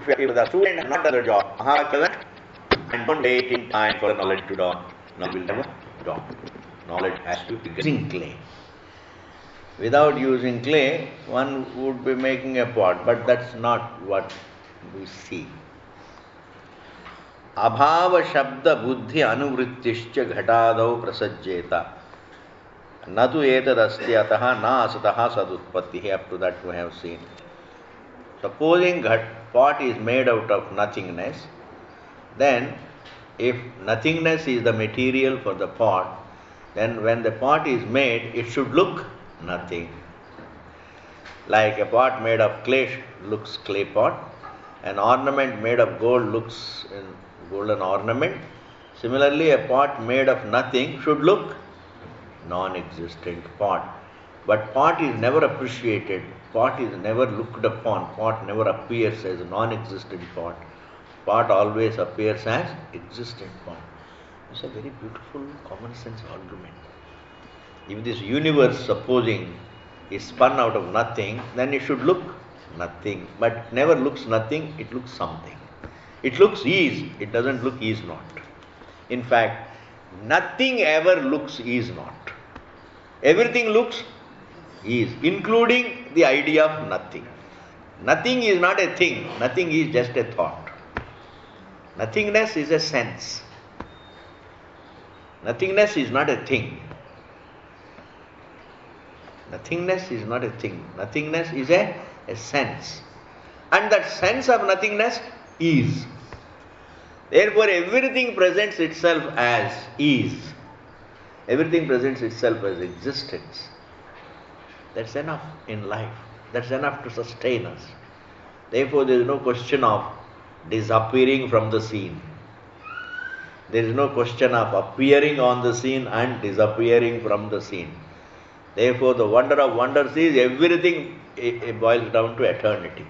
if the student not done the job, and don't wait in time for knowledge to dawn, knowledge will never dawn. Knowledge has to be using clay. Without using clay, one would be making a pot, but that's not what we see. Abhava shabda buddhi anuvrittischa ghatadau prasajjeta. Natu etadasti ataha na asataha sadutpattihi. Up to that we have seen. Supposing pot is made out of nothingness, then if nothingness is the material for the pot, then when the pot is made, it should look nothing. Like a pot made of clay looks clay pot, an ornament made of gold looks golden ornament. Similarly, a pot made of nothing should look non-existent pot. But pot is never appreciated, pot is never looked upon, pot never appears as a non-existent pot. Pot always appears as existent pot. It's a very beautiful common sense argument. If this universe, supposing, is spun out of nothing, then it should look nothing. But never looks nothing, it looks something. It looks is, it doesn't look is not. In fact, nothing ever looks is not. Everything looks is, including the idea of nothing. Nothing is not a thing, nothing is just a thought. Nothingness is a sense. Nothingness is not a thing. Nothingness is not a thing. Nothingness is a sense. And that sense of nothingness is. Therefore, everything presents itself as is. Everything presents itself as existence. That's enough in life. That's enough to sustain us. Therefore, there is no question of disappearing from the scene. There is no question of appearing on the scene and disappearing from the scene. Therefore, the wonder of wonders is everything boils down to eternity.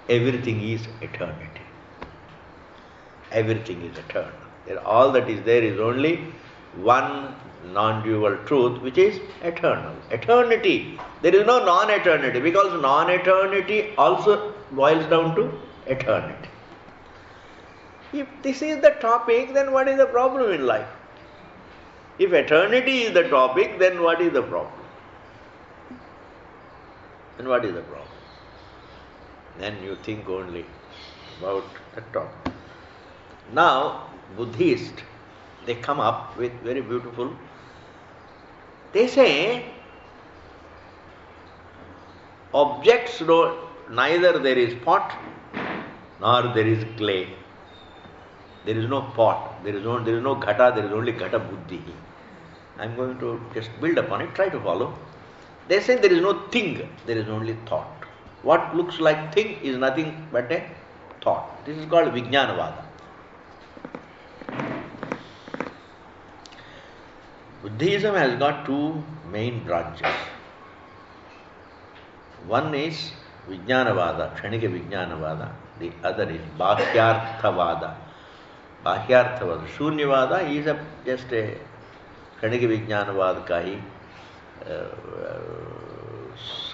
Everything is eternity. Everything is eternal. All that is there is only one non-dual truth, which is eternal. Eternity. There is no non-eternity, because non-eternity also boils down to eternity. If this is the topic, then what is the problem in life? If eternity is the topic, then what is the problem? Then what is the problem? Then you think only about the topic. Now, Buddhists, they come up with very beautiful, they say, objects neither there is pot nor there is clay. There is no pot, there is no ghata, there is only ghata buddhi. I am going to just build upon it, try to follow. They say there is no thing, there is only thought. What looks like thing is nothing but a thought. This is called Vijnanavada. Buddhism has got two main branches. One is Vijnanavada, Kshanika Vijnanavada. The other is Bhakyarthavada. Bhakyarthavada. Shunyavada is just a Kshanika Vijnanavada ka hi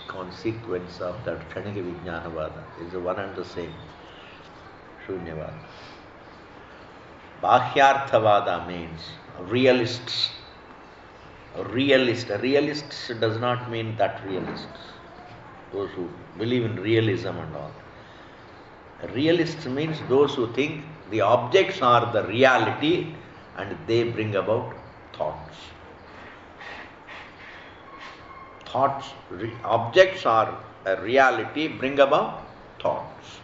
consequence of that Kshanika Vijnanavada. It is one and the same. Shunyavada. Bhakyarthavada means realists. A realist does not mean that realists. Those who believe in realism and all. Realists means those who think the objects are the reality and they bring about thoughts. Objects are a reality, bring about thoughts.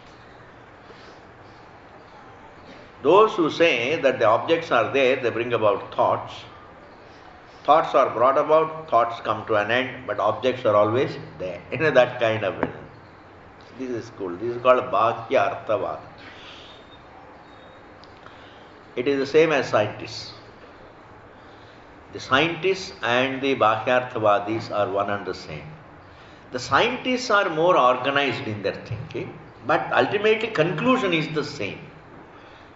Those who say that the objects are there, they bring about thoughts. Thoughts are brought about, thoughts come to an end, but objects are always there. That kind of it. This is cool. This is called Bhakya Arthavada. It is the same as scientists. The scientists and the Bhakyarthavadis are one and the same. The scientists are more organized in their thinking, but ultimately conclusion is the same.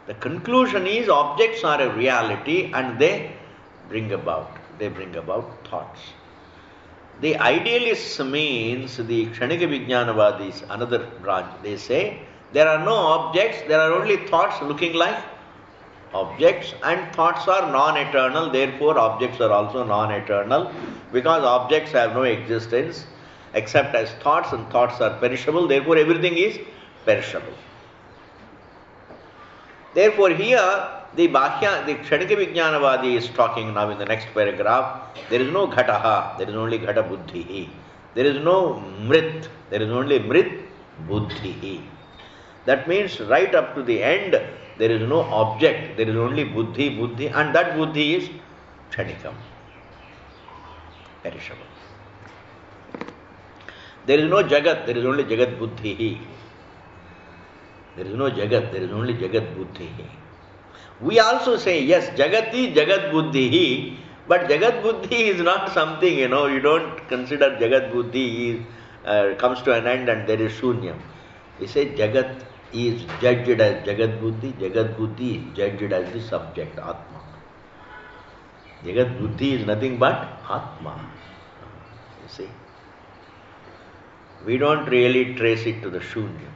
The conclusion is objects are a reality and they bring about thoughts. The idealists means the Kshanika Vijnanavadis, another branch, they say There are no objects, there are only thoughts looking like objects, and thoughts are non-eternal, therefore objects are also non-eternal, because objects have no existence except as thoughts, and thoughts are perishable, therefore everything is perishable. Therefore here the Chandogya Vijnanavadi is talking now in the next paragraph. There is no ghataha, there is only ghata buddhi. There is no mrit, there is only mrit buddhi. That means right up to the end, there is no object, there is only buddhi, and that buddhi is kshanikam, perishable. There is no jagat, there is only jagat buddhi. There is no jagat, there is only jagat buddhi. We also say, yes, jagat is jagat buddhi, but jagat buddhi is not something, you don't consider jagat buddhi comes to an end and there is shunyam. We say jagat is judged as jagat buddhi is judged as the subject, atma. Jagat buddhi is nothing but atma. You see? We don't really trace it to the shunyam.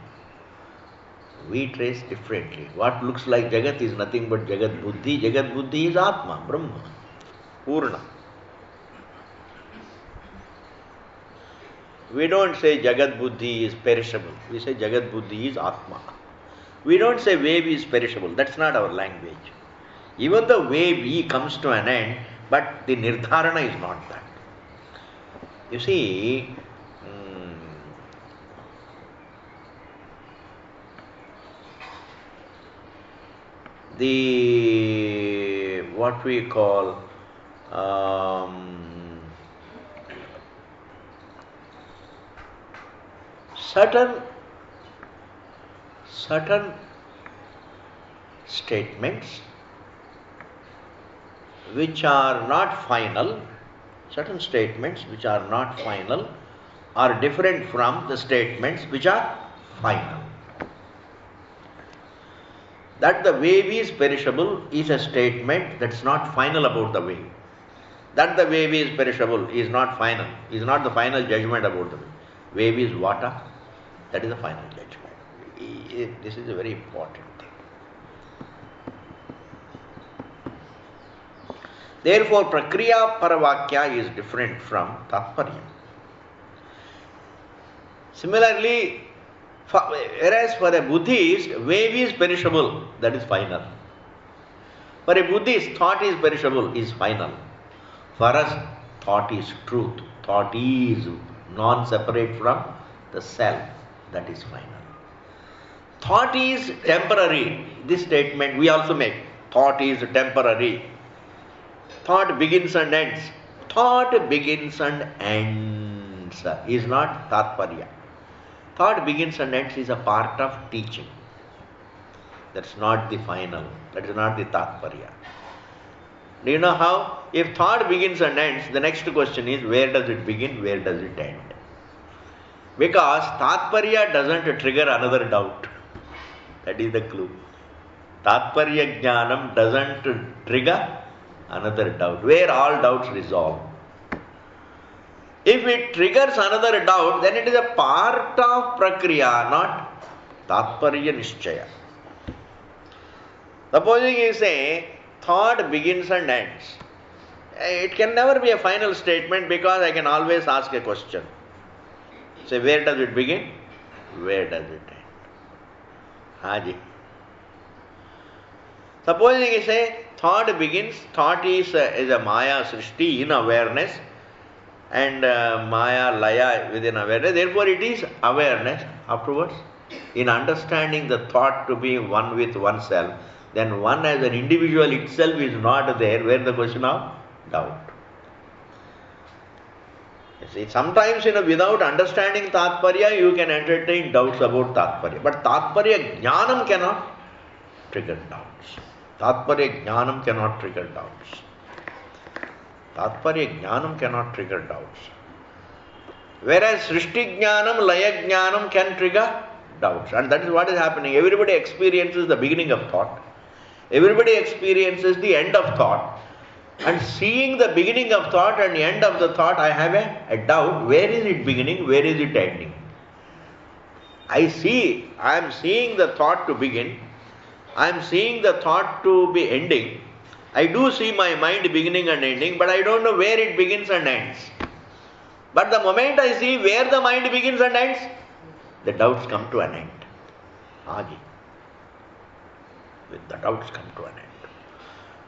We trace differently. What looks like jagat is nothing but jagat buddhi. Jagat buddhi is atma, brahma, purna. We don't say jagat buddhi is perishable. We say jagat buddhi is atma. We don't say wave is perishable. That's not our language. Even the wave comes to an end, but the nirdharana is not that. You see, the what we call certain statements which are not final, are different from the statements which are final. That the wave is perishable is a statement that's not final about the wave. That the wave is perishable is not final, is not the final judgment about the wave. Wave is water, that is the final judgment. This is a very important thing. Therefore, Prakriya Paravakya is different from Tatparya. Similarly, whereas for a Buddhist, wave is perishable, that is final. For a Buddhist, thought is perishable, is final. For us, thought is truth. Thought is non-separate from the self, that is final. Thought is temporary. This statement we also make. Thought is temporary. Thought begins and ends. Thought begins and ends is not Tatparya. Thought begins and ends is a part of teaching. That's not the final. That is not the Tatparya. Do you know how? If thought begins and ends, the next question is, where does it begin, where does it end? Because Tatparya doesn't trigger another doubt. That is the clue. Tatparya Jnanam doesn't trigger another doubt, where all doubts resolve. If it triggers another doubt, then it is a part of Prakriya, not Tatparya Nishchaya. Supposing you say, thought begins and ends. It can never be a final statement because I can always ask a question. Say, where does it begin? Where does it end? Haji. Supposing you say, thought begins, thought is a Maya Srishti in awareness, and Maya Laya within awareness. Therefore, it is awareness afterwards. In understanding the thought to be one with oneself, then one as an individual itself is not there, where the question of doubt. You see, sometimes without understanding Tatparya, you can entertain doubts about Tatparya. But Tatparya Jnanam cannot trigger doubts. Tatparya Jnanam cannot trigger doubts. Tatparya Jnanam cannot trigger doubts. Whereas Srishti Jnanam, Laya Jnanam can trigger doubts. And that is what is happening. Everybody experiences the beginning of thought. Everybody experiences the end of thought. And seeing the beginning of thought and the end of the thought, I have a doubt. Where is it beginning? Where is it ending? I am seeing the thought to begin, I am seeing the thought to be ending. I do see my mind beginning and ending, but I don't know where it begins and ends. But the moment I see where the mind begins and ends, the doubts come to an end. Agi. With the doubts come to an end.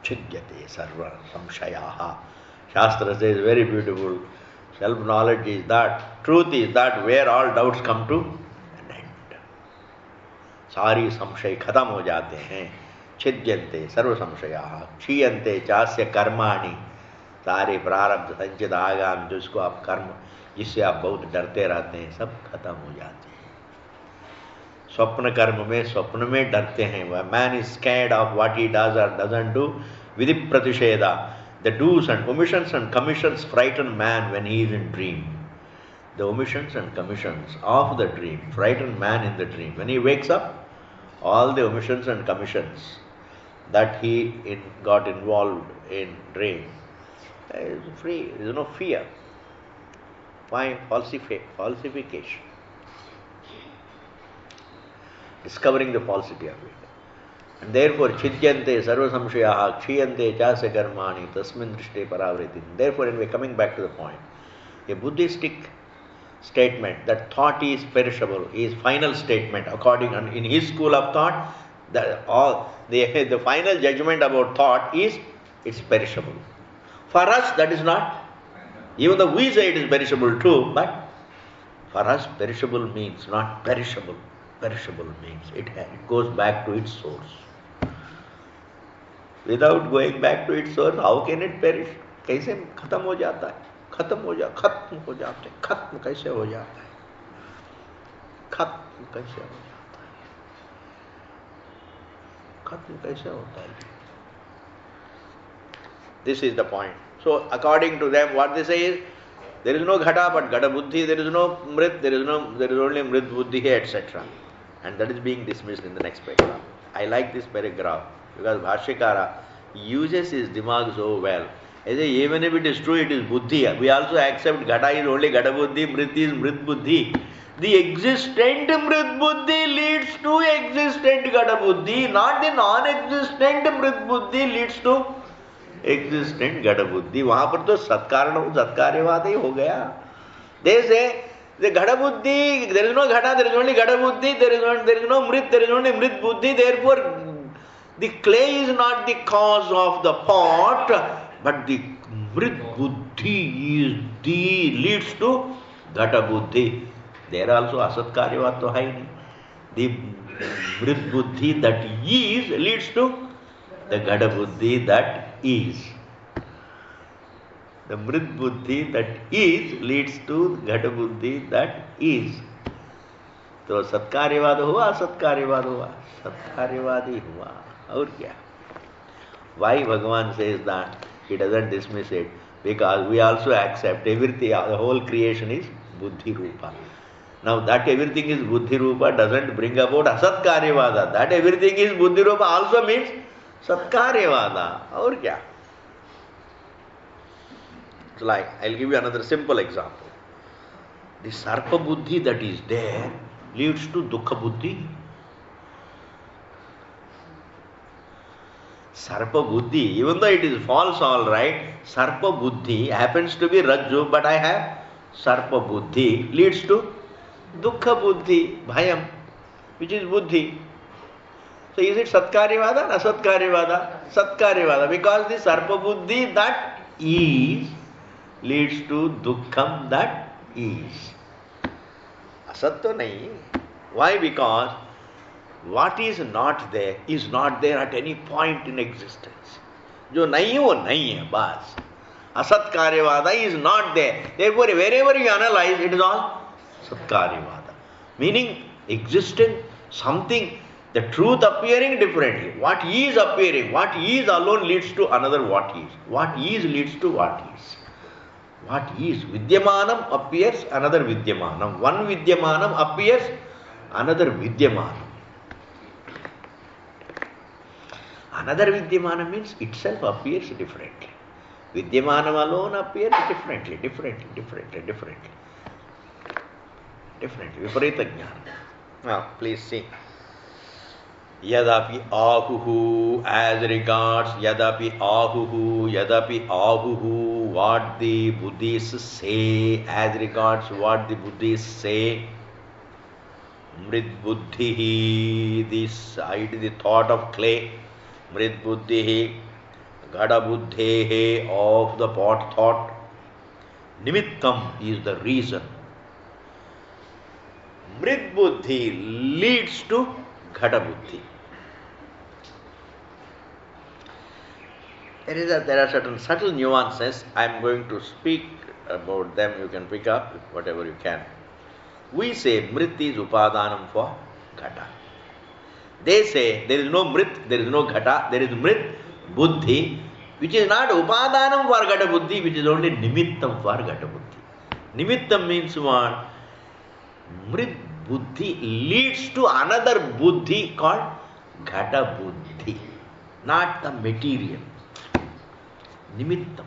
Chidyate sarva samshayaha. Shastra says very beautiful. Self-knowledge is that, truth is that where all doubts come to an end. Sari samshay khatam ho jate hain. Chidyante sarva samshayaha. Chiyante chasya karmani. सारे प्रारब्ध संचित आगाम जिसको आप कर्म, जिससे आप बहुत डरते रहते हैं, सब खत्म हो जाते हैं. स्वप्न कर्म में, स्वप्न में डरते हैं. Man is scared of what he does और डजंट डू. विधि प्रतिषेधा, the do's and omissions and commissions frighten man when he is in dream. The omissions and commissions of the dream frighten man in the dream. When he wakes up, all the omissions and commissions that he got involved in dream is free. There is no fear. Why? Falsification. Discovering the falsity of it. And therefore, chidyante sarva samshayaha kshiyante chasya karmani tasmin drishte paravriti. Therefore, when we are coming back to the point, a Buddhistic statement that thought is perishable is final statement according, and in his school of thought, the final judgment about thought is it's perishable. For us, that is not. Even though we say it is perishable too, but for us, perishable means not perishable. Perishable means it goes back to its source. Without going back to its source, how can it perish? कैसे खत्म हो जाता है? खत्म हो जाते हैं. खत्म कैसे हो जाता है? खत्म कैसे हो जाता है? खत्म कैसे होता है? This is the point. So, according to them, what they say is, there is no ghata but ghata buddhi, there is no mrit, there is only mrit buddhi, etc. And that is being dismissed in the next paragraph. I like this paragraph because Bhashyakara uses his dimag so well. As even if it is true, it is buddhi. We also accept ghata is only ghata buddhi, mrit is mrit buddhi. The existent mrit buddhi leads to existent ghata buddhi, not the non-existent mrit buddhi leads to existent ghata buddhi. वहां पर तो सत्कार्यवाद ही हो गया. They say the ghata buddhi, there is no ghata, there is only ghata buddhi, there is no mrit, there is only mrit buddhi. Therefore, the clay is not the cause of the pot, but the mrit buddhi leads to ghata buddhi. There also asatkaryavad to hai nahi. The mrit buddhi that is leads to the ghata buddhi that is. The mrit buddhi that is leads to ghata buddhi that is. तो सत्कार्यवाद हुआ, असत्कार्यवाद हुआ, सत्कार्यवाद ही हुआ, और क्या? Why Bhagavan says that? He doesn't dismiss it, because we also accept everything, the whole creation is buddhi rupa. Now that everything is buddhi rupa doesn't bring about asatkaryavada. That everything is buddhi rupa also means satkaryavada. और क्या? It's like, I'll give you another simple example. The sarpa buddhi that is there leads to dukkha buddhi. Sarpa buddhi, even though it is false, all right, sarpa buddhi happens to be rajju, but I have sarpa buddhi leads to dukkha buddhi, bhayam, which is buddhi. So is it satkaryavada or asatkaryavada? Satkaryavada, because the sarpa buddhi that is leads to dukkham that is. Asat to nahi. Why? Because what is not there at any point in existence. जो नहीं है वो नहीं है, बस. Asatkaryavada is not there. Therefore, wherever you analyze, it is all satkaryavada. Meaning, existing something, the truth appearing differently. What is appearing, what is alone leads to another what is. What is leads to what is. What is? Vidyamanam appears another Vidyamanam. One Vidyamanam appears another Vidyamanam. Another Vidyamanam means itself appears differently. Vidyamanam alone appears differently. Viparita jnana. Now, please see. Yadapi ahuhu, as regards yadapi ahuhu, what the Buddhists say, as regards what the Buddhists say, mrid buddhihi, this idea, the thought of clay, mrid buddhihi, gada buddhehe, of the pot thought, nimittam is the reason. Mrid buddhi leads to ghata buddhi. There are certain subtle nuances. I am going to speak about them. You can pick up whatever you can. We say mrit is upadanam for ghata. They say there is no mrit, there is no ghata, there is mrit buddhi, which is not upadanam for ghata buddhi, which is only nimittam for ghata buddhi. Nimittam means what? Mrit buddhi leads to another buddhi called ghata buddhi, not the material. Nimittam.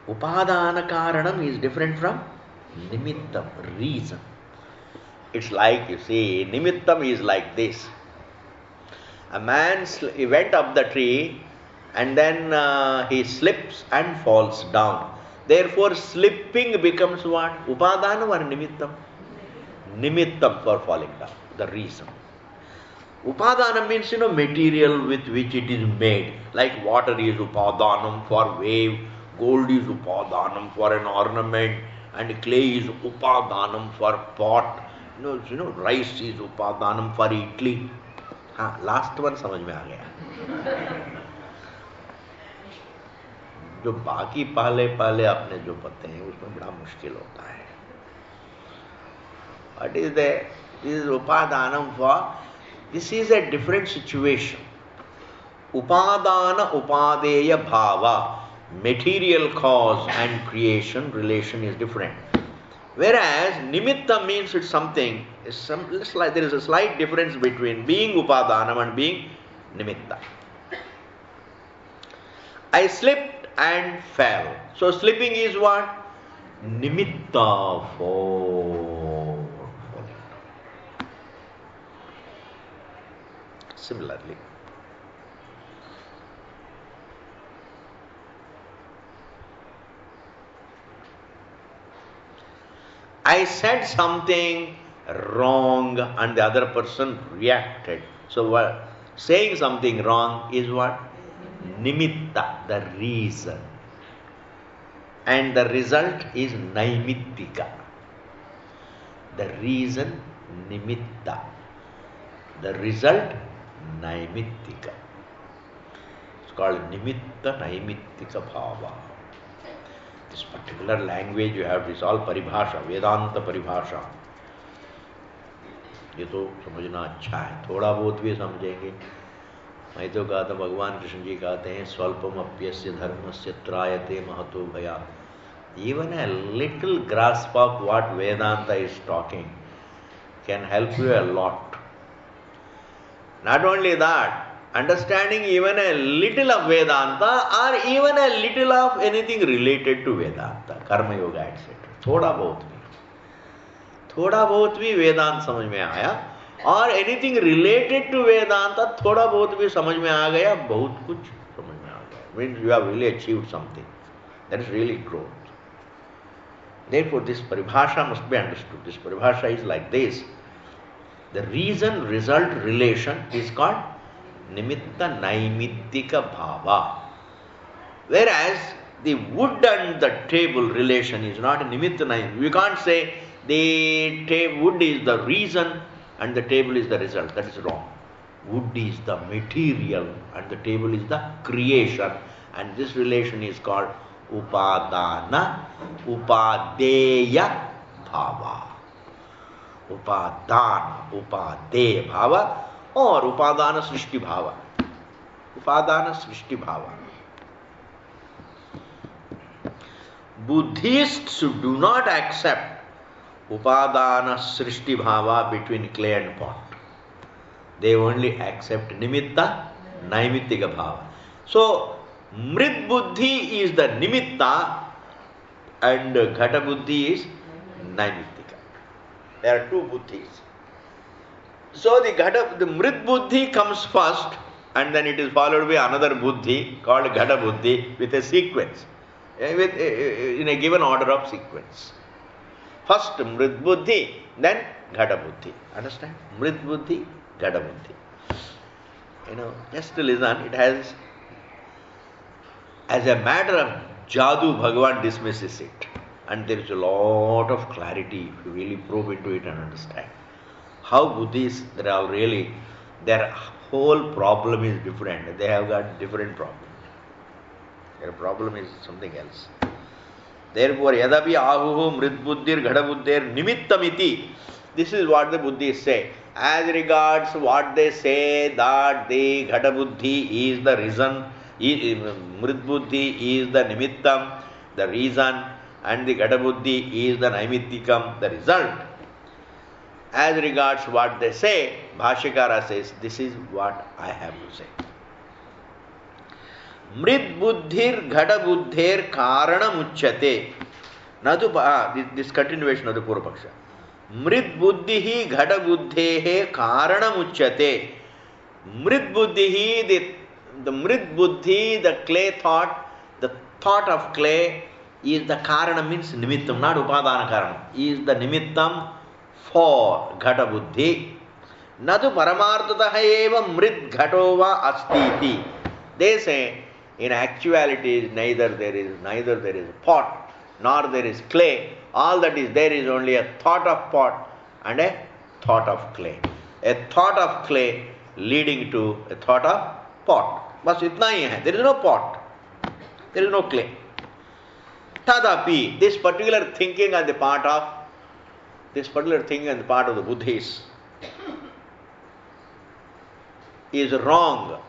Upadana karanam is different from nimittam, reason. It's like, you see, nimittam is like this. A man he went up the tree and then he slips and falls down. Therefore, slipping becomes what? Upadana or nimittam? Nimittam for falling down, the reason. Upadana means, material with which it is made. Like water is upadanam for wave, gold is upadanam for an ornament, and clay is upadanam for pot. Rice is upadanam for idli. Last one समझ में आ गया. जो बाकी पहले अपने जो पते हैं उसमें बड़ा मुश्किल होता है. What is this is upadanam for? This is a different situation. Upadana upadeya bhava, material cause and creation relation is different. Whereas nimitta means it's something, there is a slight difference between being upadanam and being nimitta. I slipped and fell. So slipping is what? Nimitta for falling. Similarly, I said something wrong and the other person reacted. So saying something wrong is what? Nimitta, the reason. And the result is naimittika. The reason nimitta. The result naimittika. It's called nimitta naimittika bhava. This particular language you have, it's all paribhasha, Vedanta paribhasha. ये तो समझना अच्छा है, थोड़ा बहुत भी समझेंगे. मैं तो कहता भगवान कृष्ण जी कहते हैं स्वल्पम अप्यस्य धर्मस्य त्रायते महतो भया. Even a little grasp of what Vedanta is talking can help you a lot. Not only that, understanding even a little of Vedanta or even a little of anything related to Vedanta, Karma Yoga, etc. थोड़ा बहुत भी वेदांत समझ में आया और anything related to वेदांत थोड़ा बहुत भी समझ में आ गया, बहुत कुछ समझ में आ गया. Means you have really achieved something. That is really growth. Therefore, this paribhasha must be understood. This paribhasha is like this. The reason-result relation is called nimitta naimittika bhava. Whereas the wood and the table relation is not a nimitta naimittika. We can't say the wood is the reason and the table is the result. That is wrong. Wood is the material and the table is the creation. And this relation is called upadana upadeya bhava. Upadana upadeya bhava or upadana srishti bhava. Upadana srishti bhava. Buddhists do not accept upadana srishti bhava between clay and pot. They only accept nimitta naimittika bhava. So, mrit buddhi is the nimitta and ghata buddhi is naimittika. There are two buddhis. So the Mrit buddhi comes first, and then it is followed by another buddhi called Ghada buddhi with a sequence, in a given order of sequence. First Mrit buddhi, then Ghada buddhi. Understand? Mrit buddhi, Ghada buddhi. Just to listen, it has, as a matter of jadoo, Bhagavan dismisses it. And there is a lot of clarity if you really probe into it and understand. How Buddhists, their whole problem is different. They have got different problems. Their problem is something else. Therefore, yadapi ahuhu mrit buddhir ghada buddhir nimittamiti. This is what the Buddhists say. As regards what they say that the ghada buddhi is the reason, mrit buddhi is the nimittam, the reason, and the ghada buddhi is the naimittikam, the result. As regards what they say, Bhashyakara says, this is what I have to say. Mrit buddhir ghada buddhir karana muchyate. This continuation of the Purva Paksha. Mrit buddhihi ghada buddhehe karana muchyate. Mrit buddhihi, the mrit buddhi, the clay thought, the thought of clay is the karana, means nimittam, not upadana karana, is the nimittam for ghata buddhi. Nadu paramartataha eva mrit ghatova astiti. They say, in actuality, neither there is pot, nor there is clay. All that is there is only a thought of pot and a thought of clay. A thought of clay leading to a thought of pot. Bas itna hi hai. There is no pot. There is no clay. Tadapi, this particular thinking on the part of the Buddhists is wrong.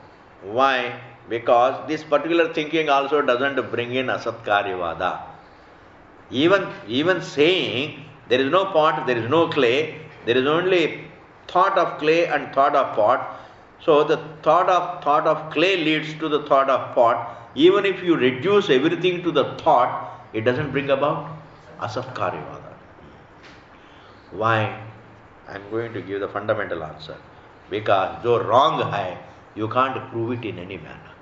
Why? Because this particular thinking also doesn't bring in asatkaryavada. Even saying there is no pot, there is no clay, there is only thought of clay and thought of pot. So the thought of clay leads to the thought of pot. Even if you reduce everything to the thought, it doesn't bring about asatkaryavada. Why? I am going to give the fundamental answer. Because though wrong hai, you can't prove it in any manner.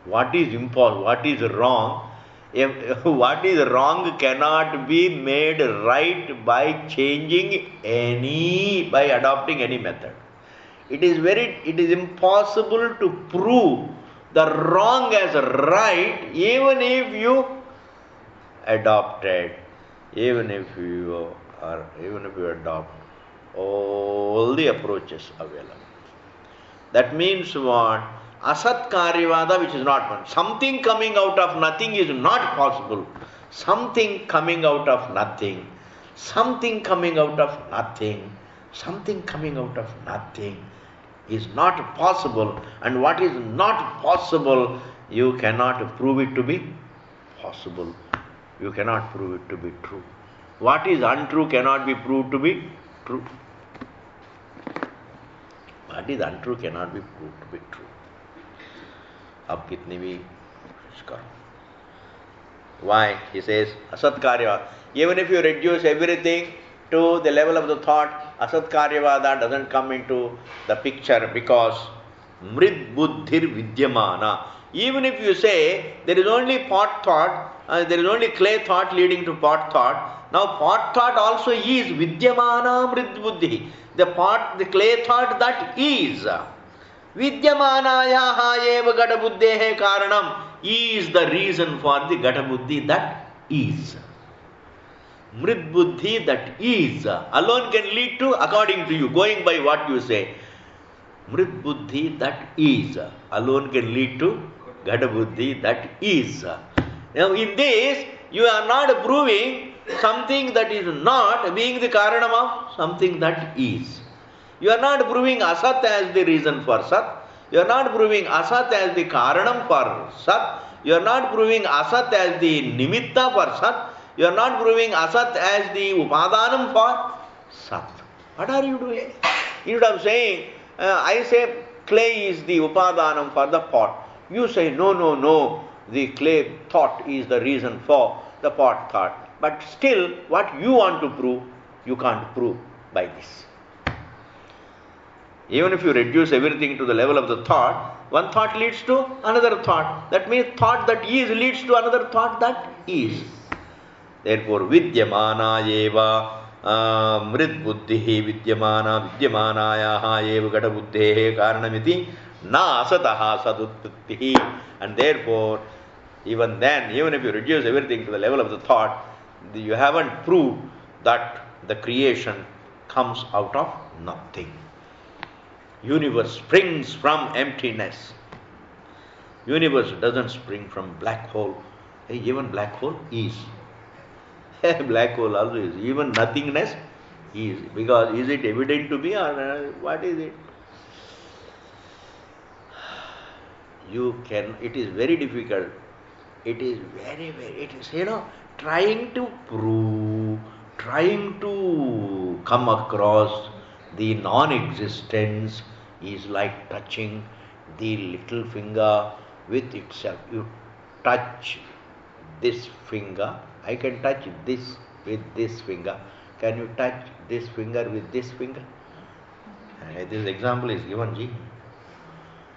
What is impossible, what is wrong? What is wrong cannot be made right by adopting any method. It is impossible to prove the wrong as right, even if you adopt all the approaches available. That means what? Asat karyavada, which is not one. Something coming out of nothing is not possible. Something coming out of nothing. Something coming out of nothing. Something coming out of nothing is not possible. And what is not possible, you cannot prove it to be possible. You cannot prove it to be true. What is untrue cannot be proved to be true. What is untrue cannot be proved to be true. Ab kitni bhi karo. Why? He says, asat karyavada. Even if you reduce everything to the level of the thought, asat karyavada doesn't come into the picture because mrit buddhir vidyamana. Even if you say there is only pot thought, there is only clay thought leading to pot thought. Now pot thought also is vidyamana mrit buddhi. The clay thought that is. Vidyamanayaha eva ghata buddhehe karanam is the reason for the ghata buddhi that is. Mrit buddhi that is alone can lead to, according to you, going by what you say, mrit buddhi that is alone can lead to ghata buddhi that is. Now in this, you are not proving something that is not being the karanam of something that is. You are not proving asat as the reason for sat. You are not proving asat as the karanam for sat. You are not proving asat as the nimitta for sat. You are not proving asat as the upadanam for sat. What are you doing? Instead of saying, I say clay is the upadanam for the pot. You say, no, the clay thought is the reason for the pot thought. but still what you want to prove, you can't prove by this. Even if you reduce everything to the level of the thought, one thought leads to another thought. That means thought that is leads to another thought that is. Therefore, vidyamana eva mrit buddhi vidyamana vidyamanayaha eva gata buddhehe karanamiti na asataha sadutpattihi. And therefore, even then, even if you reduce everything to the level of the thought, you haven't proved that the creation comes out of nothing. Universe springs from emptiness. Universe doesn't spring from black hole. Even black hole is. Black hole also is. Even nothingness is. Because is it evident to me or what is it? It is very difficult. It is it is, trying to prove, trying to come across the non-existence is like touching the little finger with itself. You touch this finger. I can touch this with this finger. Can you touch this finger with this finger? This example is given, ji.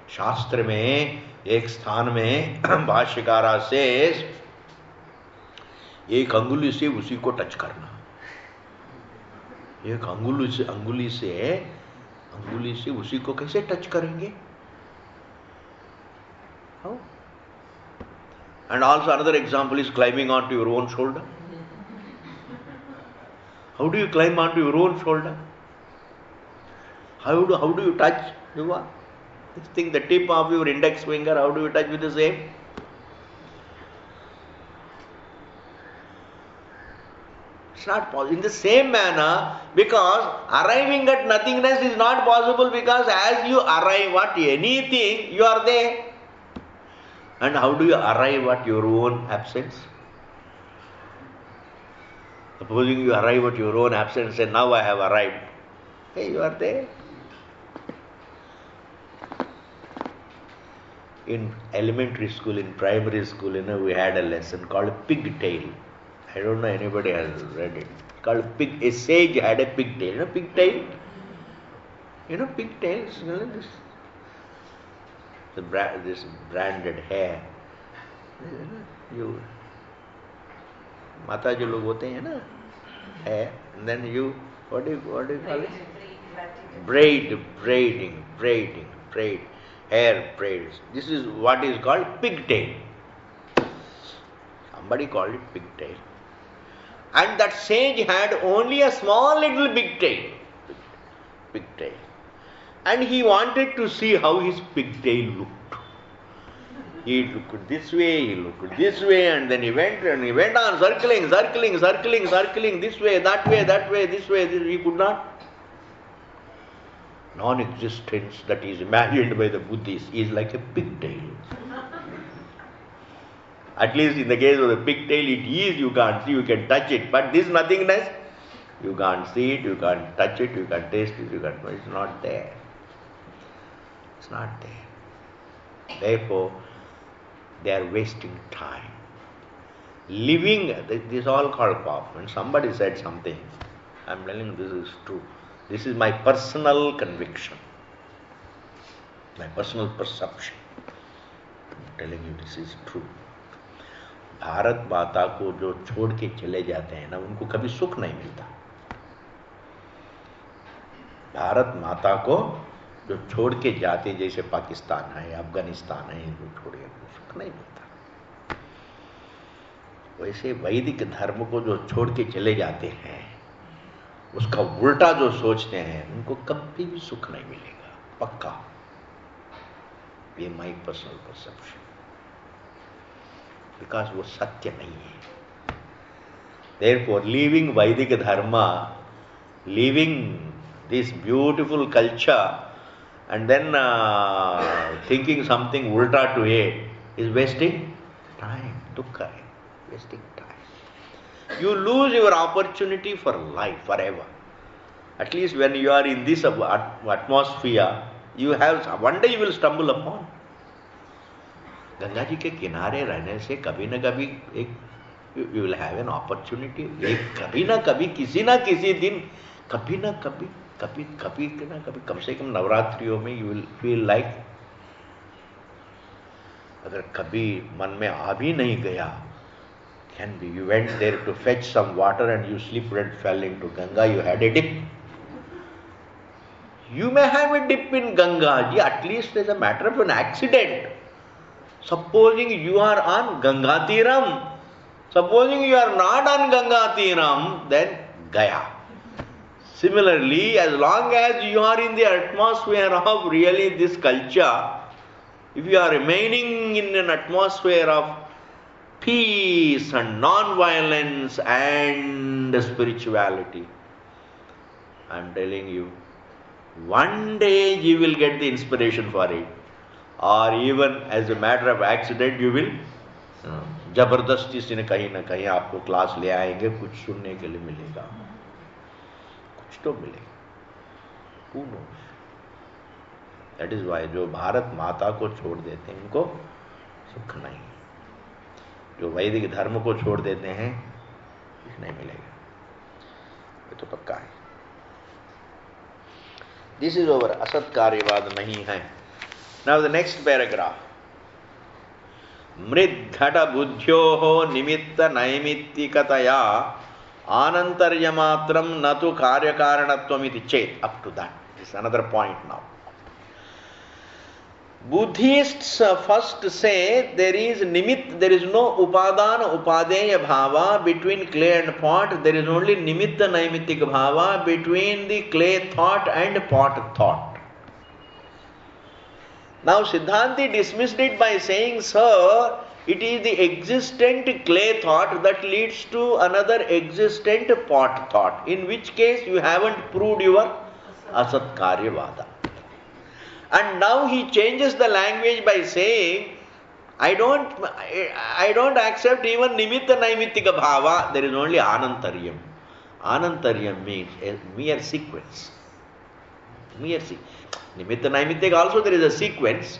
शास्त्र में एक स्थान में भाष्यकारा से एक अंगुली से उसी को टच करना, एक अंगुली से उसी को कैसे टच करेंगे? How? And also another example is climbing onto your own shoulder. How do you climb onto your own shoulder? How do you touch? This thing, the tip of your index finger, how do you touch with the same? It's not possible. In the same manner, because arriving at nothingness is not possible, because as you arrive at anything, you are there. And how do you arrive at your own absence? Supposing you arrive at your own absence and now I have arrived. Hey, you are there. In elementary school, in primary school, we had a lesson called pigtail. I don't know anybody has read it. It's called pig. A sage had a pigtail. You know pigtail? Pigtails. This branded hair. You माता जो लोग होते हैं ना, hair, and then you what do you call it? Braiding, hair braids. This is what is called pigtail. Somebody called it pigtail. And that sage had only a small little pigtail. And he wanted to see how his pigtail looked. He looked this way, and then he went on circling, this way, that way, this way. He could not. Non-existence that is imagined by the Buddhists is like a pigtail. At least in the case of the pigtail, it is, you can't see, you can touch it. But this nothingness, you can't see it, you can't touch it, you can't taste it, it's not there. It's not there. Therefore, they are wasting time. Living, this is all called pop. When somebody said something, I'm telling you this is true. This is my personal conviction, my personal perception. I'm telling you this is true. Bharat माता को जो छोड़ के चले जाते हैं ना, उनको कभी सुख नहीं मिलता. भारत माता को जो छोड़ के जाते, जैसे पाकिस्तान है, अफगानिस्तान है, जो छोड़ के सुख नहीं मिलता. वैसे वैदिक धर्म को जो छोड़ के चले जाते हैं, उसका उल्टा जो सोचते हैं, उनको कभी भी सुख नहीं मिलेगा, पक्का. ये माई पर्सनल परसेप्शन. बिकॉज वो सत्य नहीं है. Therefore, leaving Vedic dharma, leaving this beautiful culture, and then thinking something ultra to it is wasting time. Dukkha, wasting time. You lose your opportunity for life forever. At least when you are in this atmosphere, you have, one day you will stumble upon. Ganga ji के किनारे रहने से कभी न कभी You will have an opportunity. कभी ना कभी किसी ना किसी दिन कभी ना कभी कम से कम नवरात्रियों में you will feel like, अगर कभी मन में आ भी नहीं गया, can be you went there to fetch some water and you slipped and fell into Ganga, you had a dip. You may have a dip in Ganga, at least as a matter of an accident. Supposing you are on Ganga Tiram, supposing you are not on Ganga Tiram, then Gaya. Similarly, as long as you are in the atmosphere of really this culture, if you are remaining in an atmosphere of peace and non-violence and spirituality, I am telling you, one day you will get the inspiration for it. Or even as a matter of accident, you will जबरदस्ती से कहीं ना कहीं आपको class ले आएंगे, कुछ सुनने के लिए मिलेगा, कुछ तो मिलेगा. Who knows? That is why जो भारत माता को छोड़ देते हैं उनको सुख नहीं, जो वैदिक धर्म को छोड़ देते हैं कुछ नहीं मिलेगा, ये तो पक्का है. This is over. असत कार्यवाद नहीं है. Now the next paragraph. मृद्घट बुद्ध्योः निमित्त नैमित्तिकतया आनंतर्यमात्रम न तु कार्यकारणत्वमिति चेत्. Up to that. This is another point now. Buddhists first say there is nimitt, there is no upadana upadeya bhava between clay and pot. There is only nimitta naimittik bhava between the clay thought and pot thought. Now Siddhanti dismissed it by saying, sir, it is the existent clay thought that leads to another existent pot thought, in which case you haven't proved your asat karyavada. And now he changes the language by saying, I don't accept even nimitta naimittika bhava, there is only anantaryam. Anantaryam means a mere sequence. Nimitta naimittika also there is a sequence,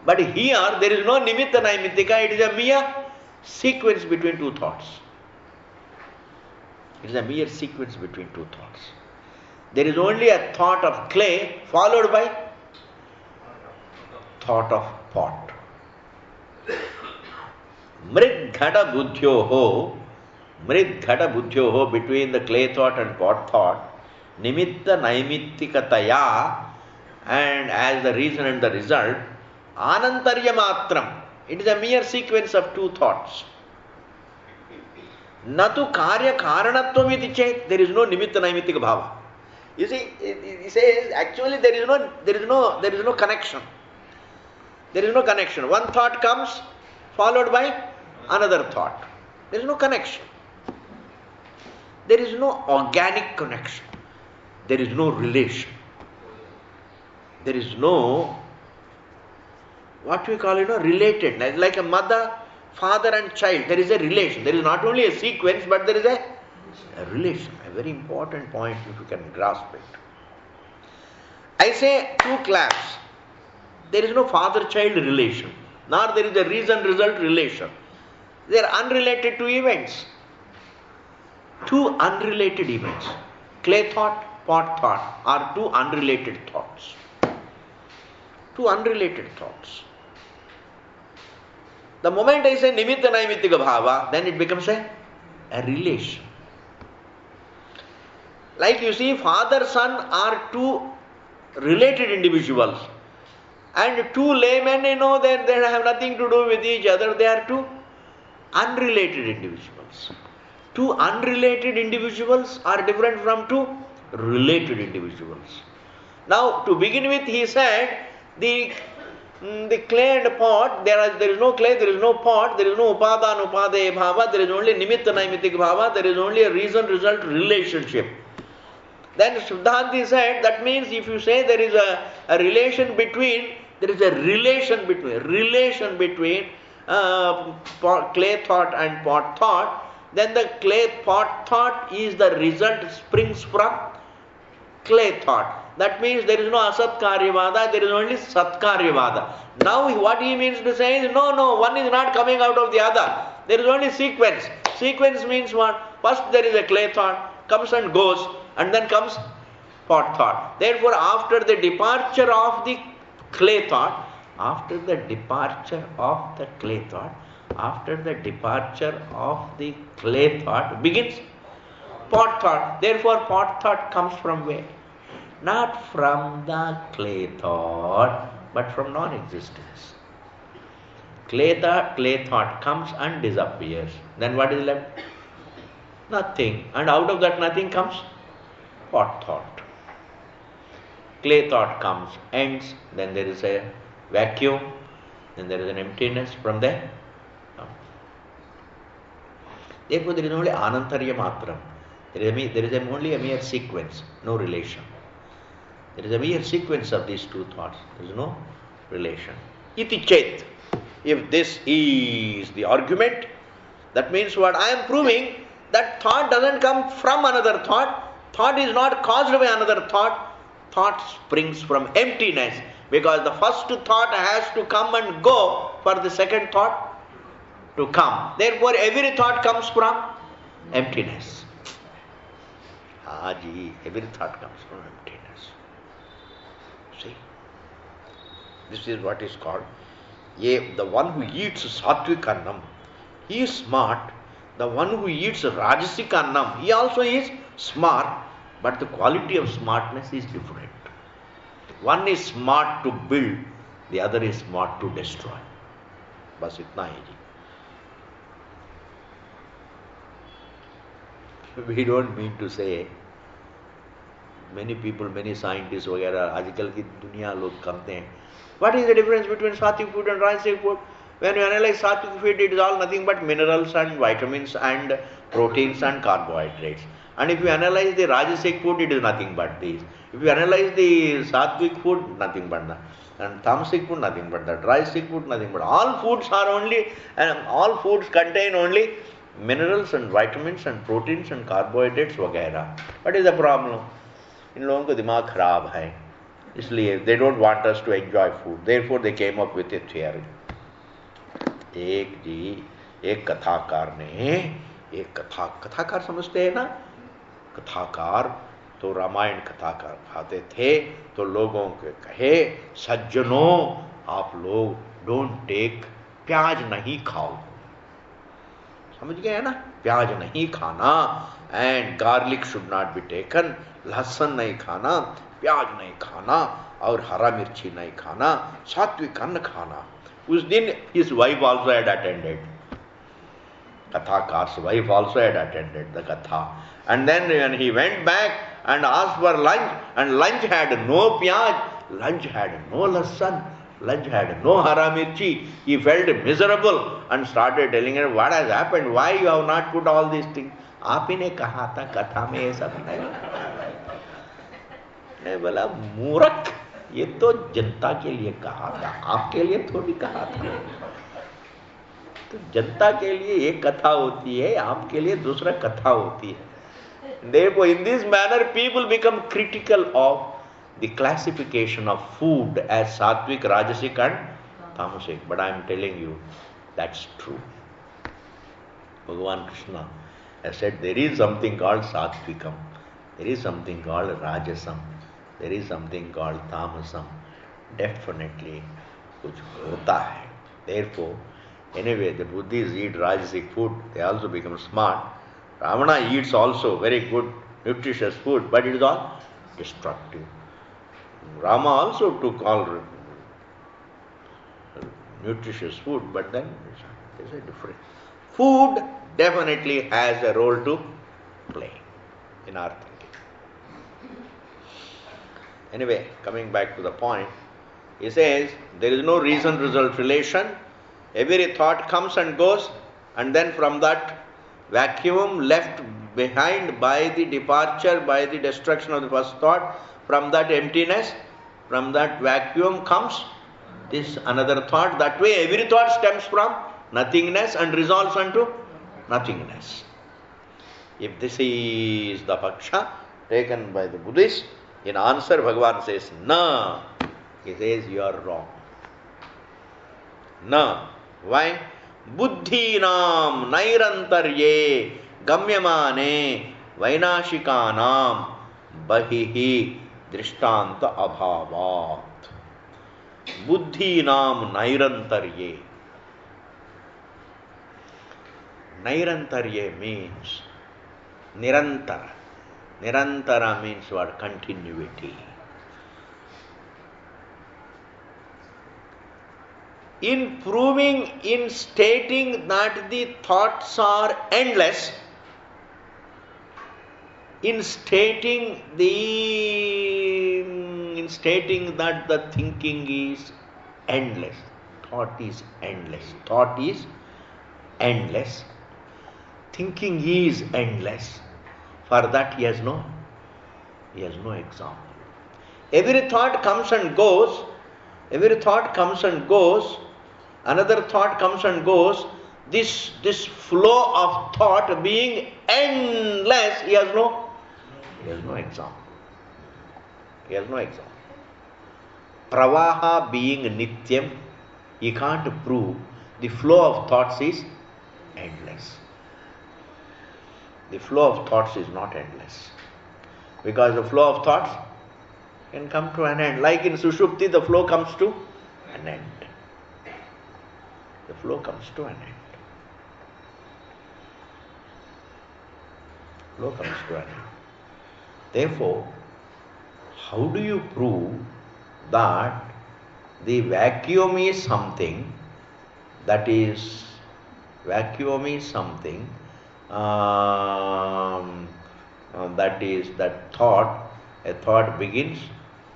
but here there is no nimitta naimittika, it is a mere sequence between two thoughts. It is a mere sequence between two thoughts. There is only a thought of clay followed by thought of pot. Mridghata buddhyoho, between the clay thought and pot thought, nimitta naimittikataya, and as the reason and the result, anantarya matram, it is a mere sequence of two thoughts. Natu karya karanatvam iti chet, there is no nimitta naimittika bhava. You see, he says actually there is no connection. There is no connection. One thought comes followed by another thought. There is no connection. There is no organic connection. There is no relation. There is no, what we call, relatedness. Like a mother, father and child, there is a relation. There is not only a sequence, but there is a relation. A very important point if you can grasp it. I say two claps. There is no father-child relation, nor there is a reason-result relation. They are unrelated to events. Two unrelated events. Clay thought, pot thought are two unrelated thoughts. Two unrelated thoughts. The moment I say nimitta naimittika bhava, then it becomes a relation. Like you see, father-son are two related individuals. And two laymen, they have nothing to do with each other. They are two unrelated individuals. Two unrelated individuals are different from two related individuals. Now, to begin with, he said, the clay and pot, there is no clay, there is no pot, there is no upadana upadeya bhava, there is only nimitta naimittika bhava, there is only a reason-result relationship. Then Siddhanti said, that means if you say there is a relation between clay thought and pot thought, then the clay pot thought is the result springs from clay thought. That means there is no asat karyavada, there is only sat karyavada. Now what he means to say is, no, one is not coming out of the other. There is only sequence. Sequence means what? First there is a clay thought, comes and goes, and then comes pot thought. Therefore, after the departure of the clay thought, after the departure of the clay thought, after the departure of the clay thought begins pot thought. Therefore, pot thought comes from where? Not from the clay thought, but from non-existence. Clay thought comes and disappears. Then what is left? Nothing. And out of that nothing comes pot thought. Clay thought comes, ends, then there is a vacuum, then there is an emptiness from there. No. Therefore, there is only anantarya matram. There is only a mere sequence, no relation. There is a mere sequence of these two thoughts. There is no relation. Iti chet. If this is the argument, that means what? I am proving that thought doesn't come from another thought. Thought is not caused by another thought. Thought springs from emptiness, because the first thought has to come and go for the second thought to come. Therefore, every thought comes from emptiness. Every thought comes from emptiness. See? This is what is called, the one who eats sattvic annam, he is smart. The one who eats rajasic annam, he also is smart, but the quality of smartness is different. One is smart to build, the other is smart to destroy. Bas itna hai ji. We don't mean to say, many people, many scientists वगैरह आजकल की दुनिया लोग करते हैं. What is the difference between sattvic food and rajasic food? When you analyze sattvic food, it is all nothing but minerals and vitamins and proteins and carbohydrates. And if you analyze the rajasic food, it is nothing but these. If you analyze the sattvic food, nothing but that. And tamasic food, nothing but that. Rajasic food, nothing but. All foods are only, and all foods contain only minerals and vitamins and proteins and carbohydrates वगैरह. What is the problem? इन लोगों को दिमाग खराब है, इसलिए they don't want us to enjoy food. Therefore they came up with a theory. एक कथाकार ने, कथाकार समझते हैं ना? कथाकार तो रामायण कथाकार खाते थे, तो लोगों के कहे, सज्जनों आप लोग डोंट टेक, प्याज नहीं खाओ. समझ गए ना? प्याज नहीं खाना, and garlic should not be taken, लहसुन नहीं खाना, प्याज नहीं खाना, और हरा मिर्ची नहीं खाना, सात्विक अन्न खाना. उस दिन his wife also had attended. Kathakar's wife also had attended the katha. And then when he went back and asked for lunch, and lunch had no pyaj, lunch had no lasan, lunch had no hara mirchi, he felt miserable and started telling her, what has happened, why you have not put all these things. आप ही ने कहा था कथा में ये सब नहीं. मैं बोला मूर्ख, ये तो जनता के लिए कहा था, आपके लिए थोड़ी कहा था. तो जनता के लिए एक कथा होती है, आपके लिए दूसरा कथा होती है. Therefore, in this manner, people become critical of the classification of food as sattvic, rajasic and tamasic. But I am telling you, that's true. Bhagavan Krishna has said there is something called sattvikam, there is something called rajasam, there is something called tamasam. Definitely, kuch hota hai. Therefore, anyway, the Buddhists eat rajasic food, they also become smart. Ravana eats also very good, nutritious food, but it is all destructive. Rama also took all nutritious food, but then there is a difference. Food definitely has a role to play in our thinking. Anyway, coming back to the point, he says there is no reason-result relation. Every thought comes and goes, and then from that vacuum left behind by the departure, by the destruction of the first thought, from that emptiness, from that vacuum comes this another thought. That way every thought stems from nothingness and resolves unto nothingness. If this is the paksha taken by the Buddhists, in answer Bhagavan says, Na. He says, you are wrong. Na. Why? buddhinam nairantarye gamyamane vainashikanam bahihi drishtanta abhavat. Buddhinam nairantarye. Nairantarye means nirantara. Nirantara means what? Continuity. In proving, in stating that the thoughts are endless, in stating that the thinking is endless, thought is endless, thought is endless, thinking is endless. For that he has no example. Every thought comes and goes, every thought comes and goes, another thought comes and goes. This flow of thought being endless, he has no example. He has no example. Pravaha being nityam, he can't prove the flow of thoughts is endless. The flow of thoughts is not endless. Because the flow of thoughts can come to an end. Like in Sushupti, the flow comes to an end. The flow comes to an end. Flow comes to an end. Therefore, how do you prove that the vacuum is something that is, vacuum is something that thought, a thought begins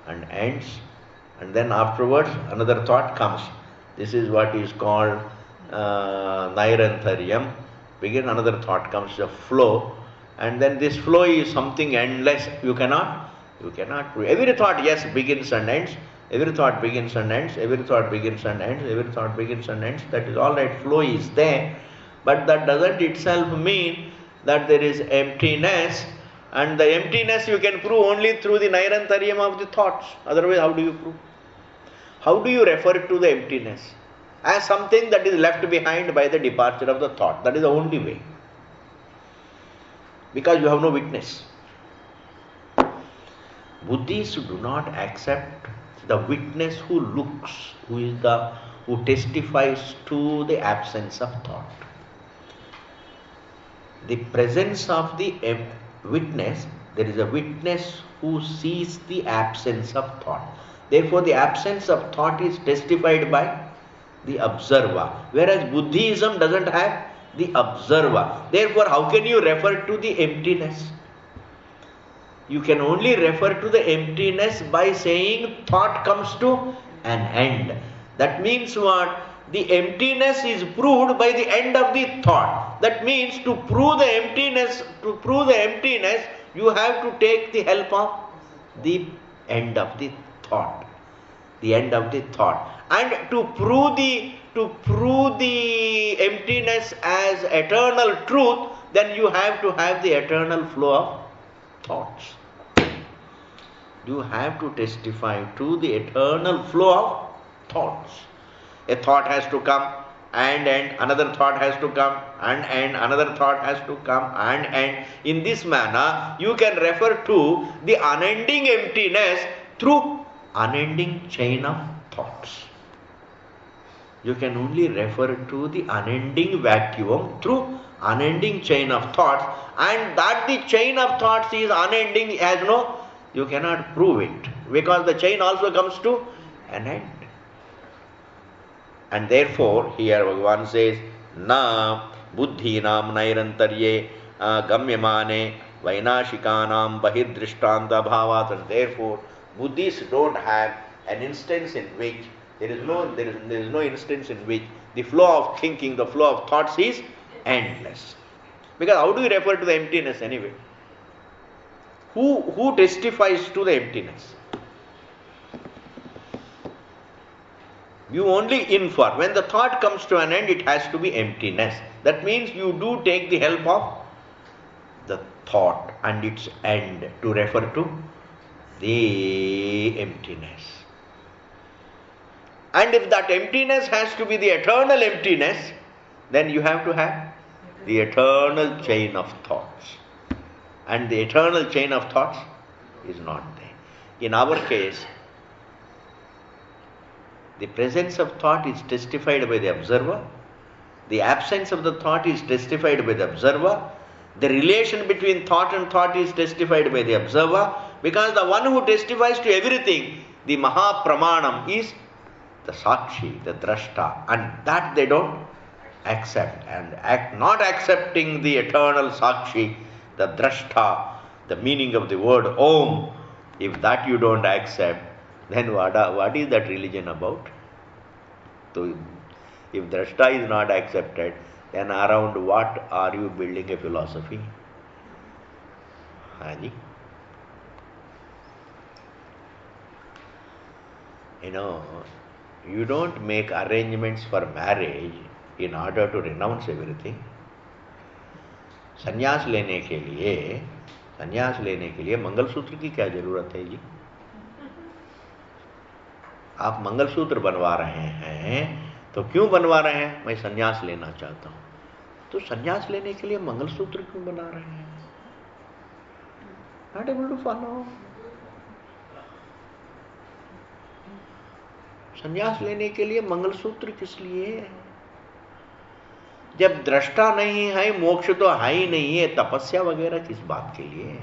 and ends, and then afterwards another thought comes. This is what is called Nairantaryam. Begin, another thought comes, a flow, and then this flow is something endless. You cannot prove. Every thought, yes, begins and ends. Every thought begins and ends. Every thought begins and ends. Every thought begins and ends. That is all right. Flow is there. But that doesn't itself mean that there is emptiness, and the emptiness you can prove only through the Nairantaryam of the thoughts. Otherwise, how do you prove? How do you refer to the emptiness? As something that is left behind by the departure of the thought. That is the only way. Because you have no witness. Buddhists do not accept the witness who looks, who testifies to the absence of thought. The presence of the witness, there is a witness who sees the absence of thought. Therefore, the absence of thought is testified by the observer. Whereas Buddhism doesn't have the observer. Therefore, how can you refer to the emptiness? You can only refer to the emptiness by saying thought comes to an end. That means what? The emptiness is proved by the end of the thought. That means to prove the emptiness, you have to take the help of the end of the thought. The end of the thought. And to prove the emptiness as eternal truth, then you have to have the eternal flow of thoughts. You have to testify to the eternal flow of thoughts. A thought has to come and end, another thought has to come and end, another thought has to come and end. In this manner, you can refer to the unending emptiness through unending chain of thoughts. You can only refer to the unending vacuum through unending chain of thoughts, and that the chain of thoughts is unending you cannot prove it, because the chain also comes to an end. And therefore, here Bhagavan says, Na buddhinam nairantarye gamyamane vainashikanam bahidrishtanta bhavat. And therefore, Buddhists don't have an instance in which there is no instance in which the flow of thinking, the flow of thoughts is endless. Because how do you refer to the emptiness anyway? Who testifies to the emptiness? You only infer. When the thought comes to an end, it has to be emptiness. That means you do take the help of the thought and its end to refer to the emptiness. And if that emptiness has to be the eternal emptiness, then you have to have the eternal chain of thoughts. And the eternal chain of thoughts is not there. In our case, the presence of thought is testified by the observer. The absence of the thought is testified by the observer. The relation between thought and thought is testified by the observer. Because the one who testifies to everything, the Mahapramanam, is the Sakshi, the Drashta. And that they don't accept. And not accepting the eternal Sakshi, the Drashta, the meaning of the word Om, if that you don't accept, then what is that religion about? So, if Drashta is not accepted, then around what are you building a philosophy? Haji? You don't make arrangements for marriage in order to renounce everything. संन्यास लेने के लिए मंगलसूत्र की क्या जरूरत है जी? आप मंगलसूत्र बनवा रहे हैं तो क्यों बनवा रहे हैं? मैं संन्यास लेना चाहता हूं. तो संन्यास लेने के लिए मंगलसूत्र क्यों बना रहे हैं? Not able to follow. संन्यास लेने के लिए मंगलसूत्र किस लिए? जब दृष्टा नहीं है, मोक्ष तो है ही नहीं है, तपस्या वगैरह किस बात के लिए?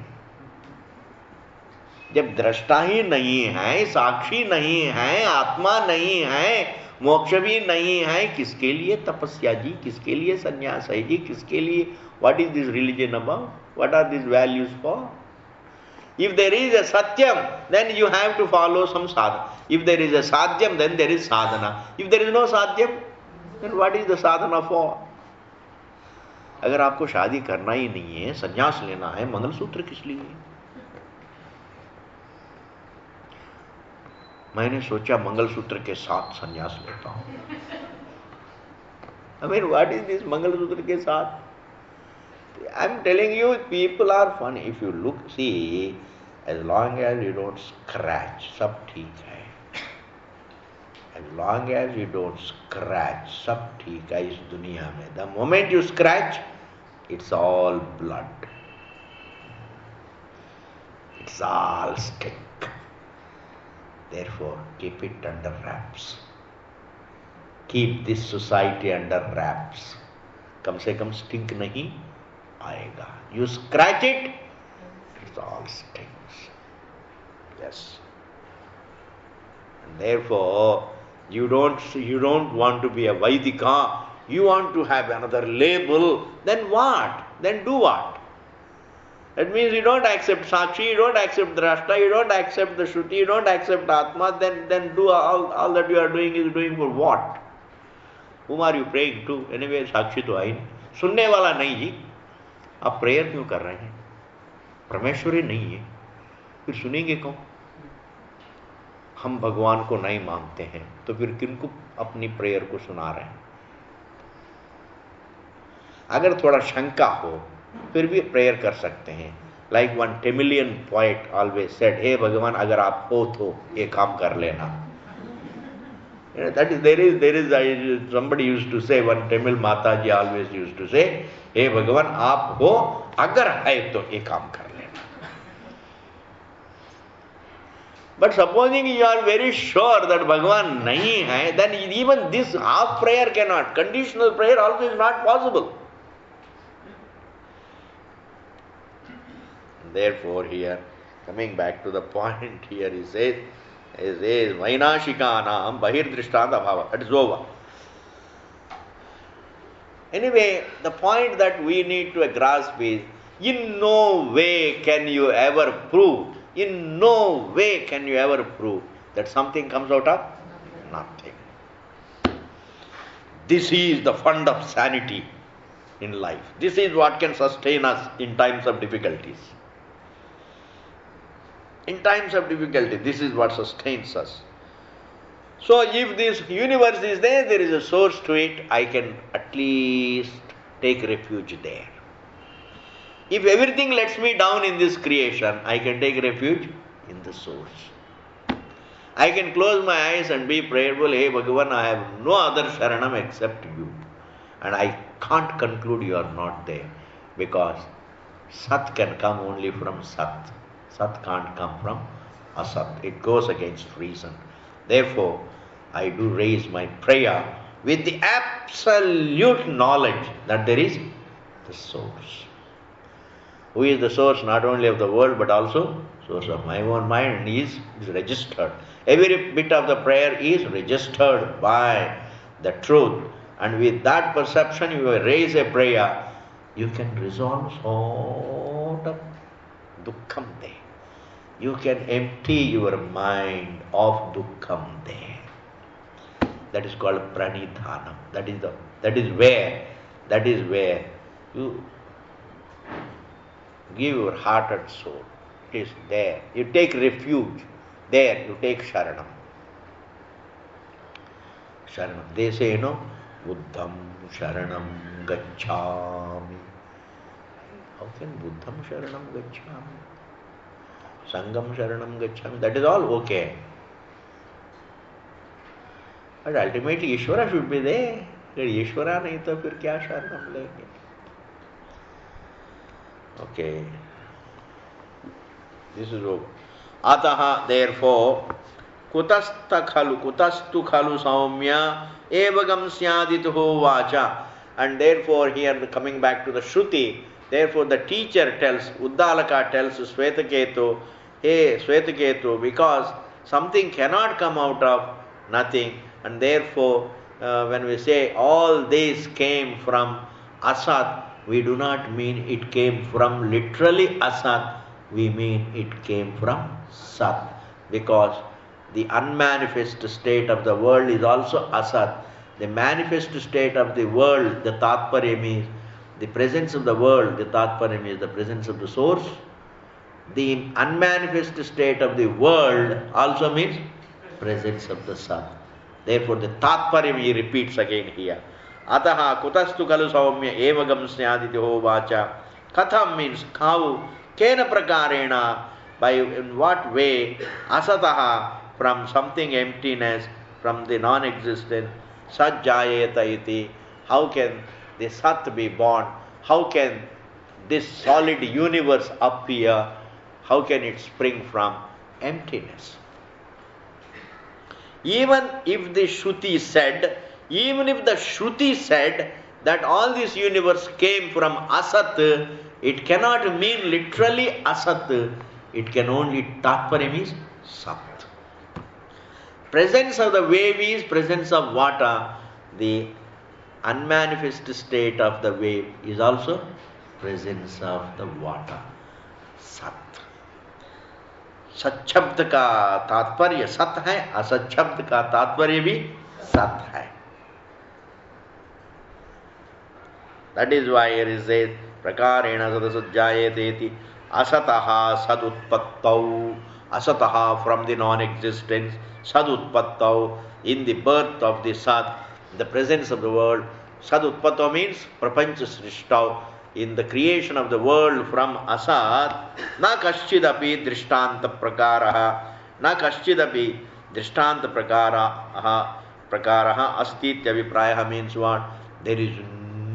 जब दृष्टा ही नहीं है, साक्षी नहीं है, आत्मा नहीं है, मोक्ष भी नहीं है, किसके लिए तपस्या जी? किसके लिए संन्यास है जी? किसके लिए? What is this religion about? What are these values for? If there is a satyam, then you have to follow some sadhana. If there is a sadhyam, then there is sadhana. If there is no sadhyam, then what is the sadhana for? अगर आपको शादी करना ही नहीं है, संन्यास लेना है, मंगलसूत्र किस लिए? मैंने सोचा मंगलसूत्र के साथ संन्यास लेता हूं. I mean, what is this mangalsutra के साथ? I am telling you, people are funny. If you look, see, as long as you don't scratch, सब ठीक है. As long as you don't scratch, सब ठीक है इस दुनिया में. The moment you scratch, it's all blood. It's all stick. Therefore, keep it under wraps. Keep this society under wraps. कम से कम stink नहीं आएगा. You scratch it, it's all stings. Yes. And therefore, you don't want to be a Vaidika. You want to have another label. Then what? Then do what? That means you don't accept Sakshi, you don't accept Drashta, you don't accept the Shruti, you don't accept Atma. Then do all that you are doing is doing for what? Whom are you praying to? Anyway, Sakshi तो आई नहीं. सुनने वाला नहीं जी. आप prayer क्यों कर रहे हैं? परमेश्वरी नहीं है, फिर सुनेंगे कौन? हम भगवान को नहीं मानते हैं तो फिर किनको अपनी प्रेयर को सुना रहे हैं? अगर थोड़ा शंका हो फिर भी प्रेयर कर सकते हैं. Like one Tamilian poet always said, हे भगवान अगर आप हो तो ये काम कर लेना. That is, there is somebody used to say, one Tamil Mataji always used to say, हे भगवान आप हो, अगर है तो ये काम कर लेना. But supposing you are very sure that Bhagavan nahi hai, then even this half prayer cannot. Conditional prayer also is not possible. Therefore here, coming back to the point here, he says, Vainashikanam Bahirdrishtanta Bhava. That is over. Anyway, the point that we need to grasp is, in no way can you ever prove, that something comes out of nothing. This is the fund of sanity in life. This is what can sustain us in times of difficulties. In times of difficulty, this is what sustains us. So if this universe is there, there is a source to it, I can at least take refuge there. If everything lets me down in this creation, I can take refuge in the source. I can close my eyes and be prayerful, hey Bhagavan, I have no other Sharanam except you. And I can't conclude you are not there, because Sat can come only from Sat. Sat can't come from Asat. It goes against reason. Therefore, I do raise my prayer with the absolute knowledge that there is the source. Who is the source not only of the world but also source of my own mind is registered. Every bit of the prayer is registered by the truth. And with that perception, you raise a prayer, you can resolve sort of dukkham there. You can empty your mind of dukkham there. That is called pranidhanam. That is where you give your heart and soul. It is there. You take refuge. There you take sharanam. Sharanam. They say, Buddham sharanam gacchami. How can Buddham sharanam gacchami? Sangam sharanam gacchami. That is all okay. But ultimately Ishvara should be there. Ishvara nahi to fir kya sharanam lenge? Okay. This is over. Ataha, therefore, kutastu khalu saumya evagam syadituho vacha. And therefore, here coming back to the Shruti, therefore the teacher tells, Uddalaka tells Swetaketu, hey Swetaketu, because something cannot come out of nothing, and therefore when we say all this came from Asat, we do not mean it came from literally Asat, we mean it came from Sat, because the unmanifest state of the world is also Asat. The manifest state of the world, the Tatparya means the presence of the world, the Tatparya means the presence of the source. The unmanifest state of the world also means presence of the Sat. Therefore the Tatparya he repeats again here. Ataha kutastu kalu saumya evagam snyadityo vacha. Katham means how, kena prakarena, by in what way, asataha, from something emptiness, from the non-existent, sajjayeta iti, how can the Sat be born? How can this solid universe appear? How can it spring from emptiness? Even if the Shruti said that all this universe came from Asat, it cannot mean literally Asat. It can only Tatparya means Sat. Presence of the wave is presence of water. The unmanifest state of the wave is also presence of the water. Sat. सच्शब्द का तात्पर्य सत है, असच्छब्द का तात्पर्य भी सत है. That is why here is said prakarena sadasajjayate iti asataha sadutpattau. Asataha, from the non-existence, sadutpattau, in the birth of the Sat, the presence of the world. Sadutpattau means prapancha srishtau, in the creation of the world from Asat. Na kaschidapi drishtanta prakaraha. Na kaschidapi drishtanta prakaraha astitya viprayaha means what? There is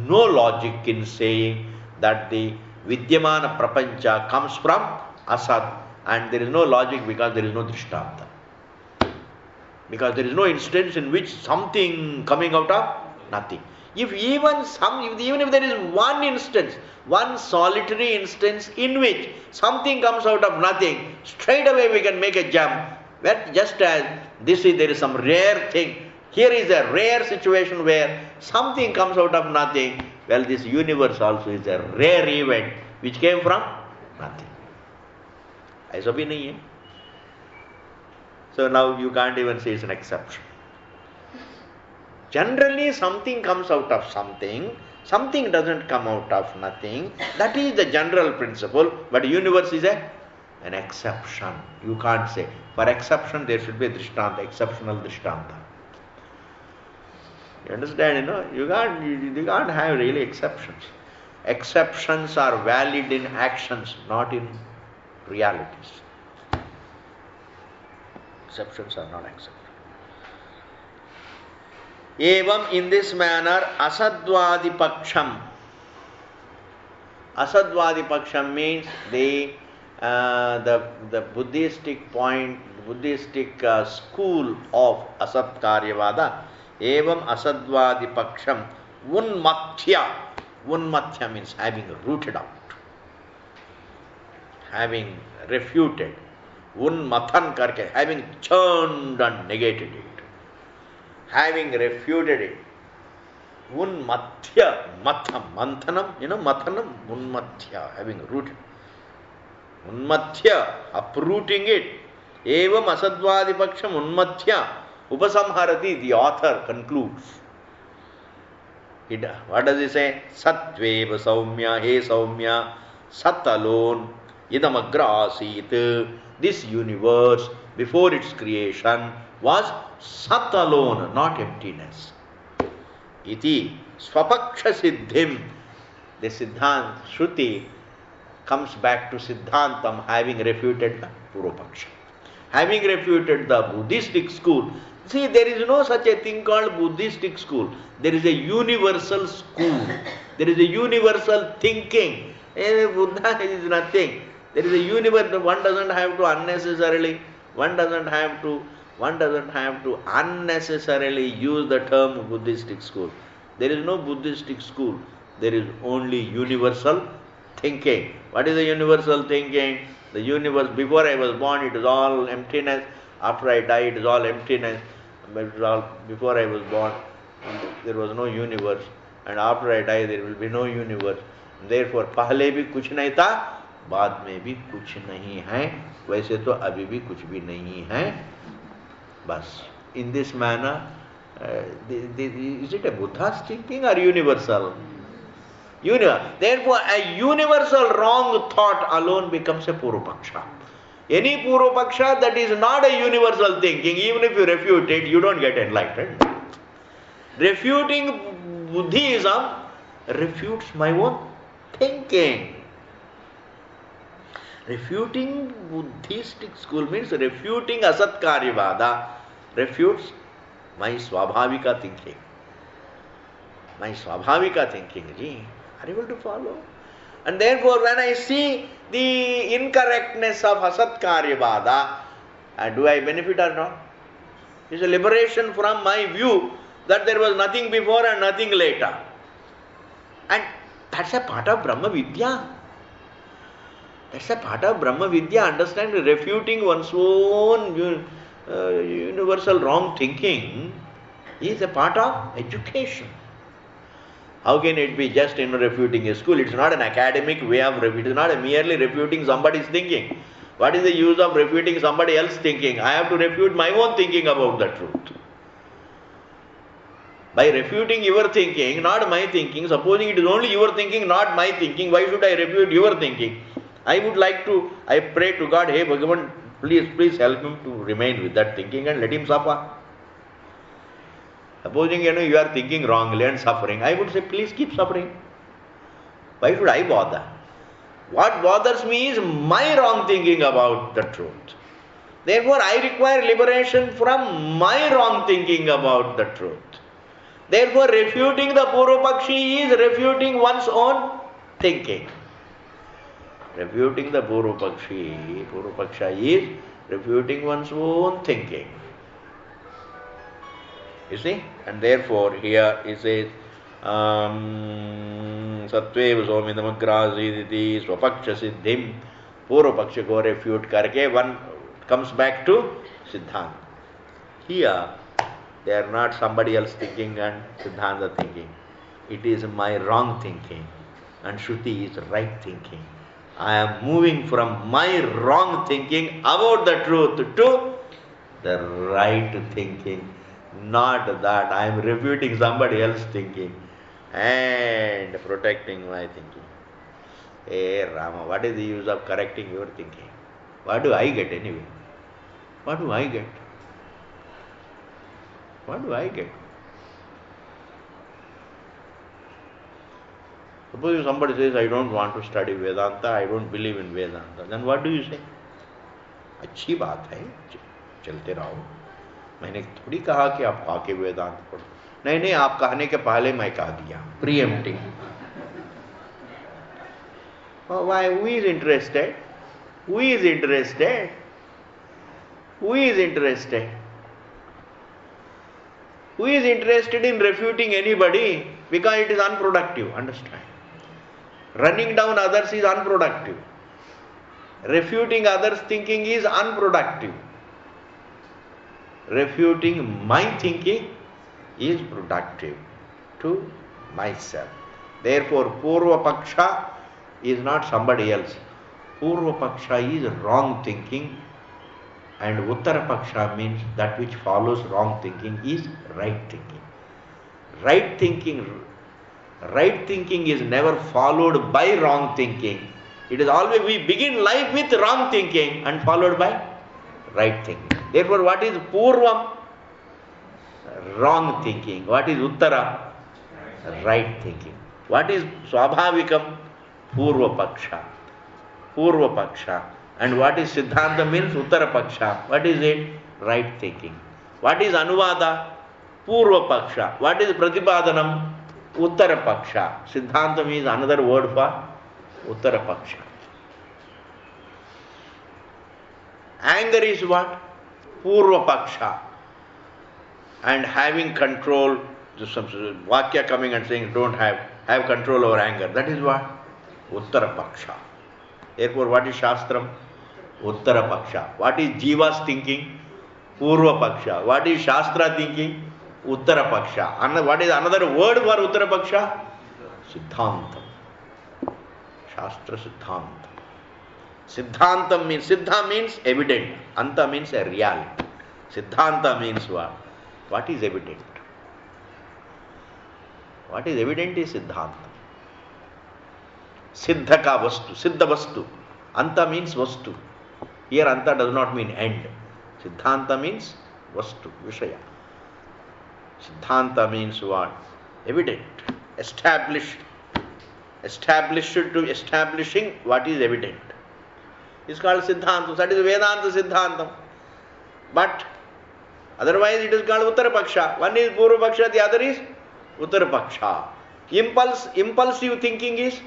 no logic in saying that the vidyamana prapancha comes from Asat, and there is no logic because there is no drishtanta. Because there is no instance in which something coming out of nothing. Even if there is one instance, one solitary instance in which something comes out of nothing, straight away we can make a jump. But just as there is some rare thing, here is a rare situation where something comes out of nothing. Well, this universe also is a rare event which came from nothing. ऐसा भी नहीं है. So now you can't even say it's an exception. Generally, something comes out of something, something doesn't come out of nothing. That is the general principle, but universe is an exception. You can't say. For exception, there should be a drishtanta, exceptional drishtanta. You understand, you can't have really exceptions. Exceptions are valid in actions, not in realities. Exceptions are not accepted. Evam, in this manner, asadvadi paksham. Asadvadi paksham means the Buddhistic point, Buddhistic school of asat karyavada. Evam asadvadi paksham unmathya. Unmathya means having rooted out, having refuted. Unmathan karke, having churned and negated it, having refuted it. Unmathya, matham, manthanam, mathanam, unmathya, having rooted. Unmathya, uprooting it. Evam asadvadi paksham unmathya upasamharati, the author concludes. What does he say? Satveva saumya, he saumya, sat alone, idamagra asit. This universe, before its creation, was sat alone, not emptiness. Iti swapaksha siddhim. The Siddhant Shruti comes back to Siddhantam, having refuted the Purupaksha. Having refuted the Buddhistic school. See, there is no such a thing called Buddhistic school. There is a universal school. There is a universal thinking. Buddha is nothing. There is a universal. One doesn't have to unnecessarily use the term Buddhistic school. There is no Buddhistic school. There is only universal thinking. What is the universal thinking? The universe, before I was born, it is all emptiness. After I die, it is all emptiness. Before I was born, there was no universe. And after I die, there will be no universe. Therefore, पहले भी कुछ नहीं था, बाद में भी कुछ नहीं है. वैसे तो अभी भी कुछ भी नहीं है. बस. In this manner, is it a Buddha's thinking or universal? Therefore, a universal wrong thought alone becomes a Purupaksha. Any Purupaksha that is not a universal thinking, even if you refute it, you don't get enlightened. Refuting Buddhism refutes my own thinking. Refuting Buddhistic school means refuting Asat Karyavada refutes my Swabhavika thinking. My Swabhavika thinking. Are you able to follow? And therefore, when I see the incorrectness of Asat Karyavada, do I benefit or not? It's a liberation from my view that there was nothing before and nothing later. And that's a part of Brahma Vidya. That's a part of Brahma Vidya. Understand, refuting one's own universal wrong thinking is a part of education. How can it be just refuting a school? It's not an academic way of refuting. It is not merely refuting somebody's thinking. What is the use of refuting somebody else's thinking? I have to refute my own thinking about the truth. By refuting your thinking, not my thinking, supposing it is only your thinking, not my thinking, why should I refute your thinking? I pray to God, hey Bhagavan, please help him to remain with that thinking and let him suffer. Supposing you are thinking wrongly and suffering, I would say, please keep suffering. Why should I bother? What bothers me is my wrong thinking about the truth. Therefore, I require liberation from my wrong thinking about the truth. Therefore, refuting the Purupakshi is refuting one's own thinking. Refuting the Purupaksha is refuting one's own thinking. You see? And therefore, here it says, Satveva somidamagrāsiditi swapaksha siddhim. Purupaksha ko refute karke, one comes back to Siddhanta. Here, they are not somebody else thinking and Siddhanta thinking. It is my wrong thinking and Shruti is right thinking. I am moving from my wrong thinking about the truth to the right thinking. Not that I am refuting somebody else's thinking and protecting my thinking. Hey Rama, what is the use of correcting your thinking? What do I get anyway? What do I get? What do I get? Suppose somebody says, I don't want to study Vedanta, I don't believe in Vedanta. Then what do you say? अच्छी बात है, चलते रहो. मैंने थोड़ी कहा कि आप आके वेदांत पढ़ो, नहीं नहीं, आप कहने के पहले मैं कह दिया, प्रीएम्प्टिंग. Why? Who is interested? Who is interested? Who is interested? Who is interested in refuting anybody? Because it is unproductive, understand? Running down others is unproductive. Refuting others' thinking is unproductive. Refuting my thinking is productive to myself. Therefore, Purva Paksha is not somebody else. Purva Paksha is wrong thinking, and Uttara Paksha means that which follows wrong thinking is right thinking. Right thinking is never followed by wrong thinking. It is always, we begin life with wrong thinking and followed by right thinking. Therefore, what is Purvam? Wrong thinking. What is Uttara? Right thinking. What is Swabhavikam? Purva Paksha. Purva Paksha. And what is Siddhanta means? Uttara Paksha. What is it? Right thinking. What is Anuvada? Purva Paksha. What is Pratipadanam? Uttara Paksha. Siddhanta means another word for Uttara Paksha. Anger is what? Purva Paksha. And having control, some Vakya coming and saying don't have control over anger. That is what? Uttara Paksha. Therefore, what is Shastram? Uttara Paksha. What is Jiva's thinking? Purva Paksha. What is Shastra thinking? Uttara Paksha. What is another word for Uttara Paksha? Siddhantam. Shastra Siddhantam. Siddhantam means, Siddha means evident. Anta means a reality. Siddhanta means what? What is evident? What is evident is Siddhanta. Siddha ka vastu, Siddha vastu. Anta means vastu. Here Anta does not mean end. Siddhanta means vastu, Vishaya. Siddhanta means what? Evident, established. Established to establishing what is evident. It's called Siddhanta. That is Vedanta Siddhantam. But otherwise it is called Uttara Paksha. One is Purva Paksha, the other is Uttara Paksha. Impulsive thinking is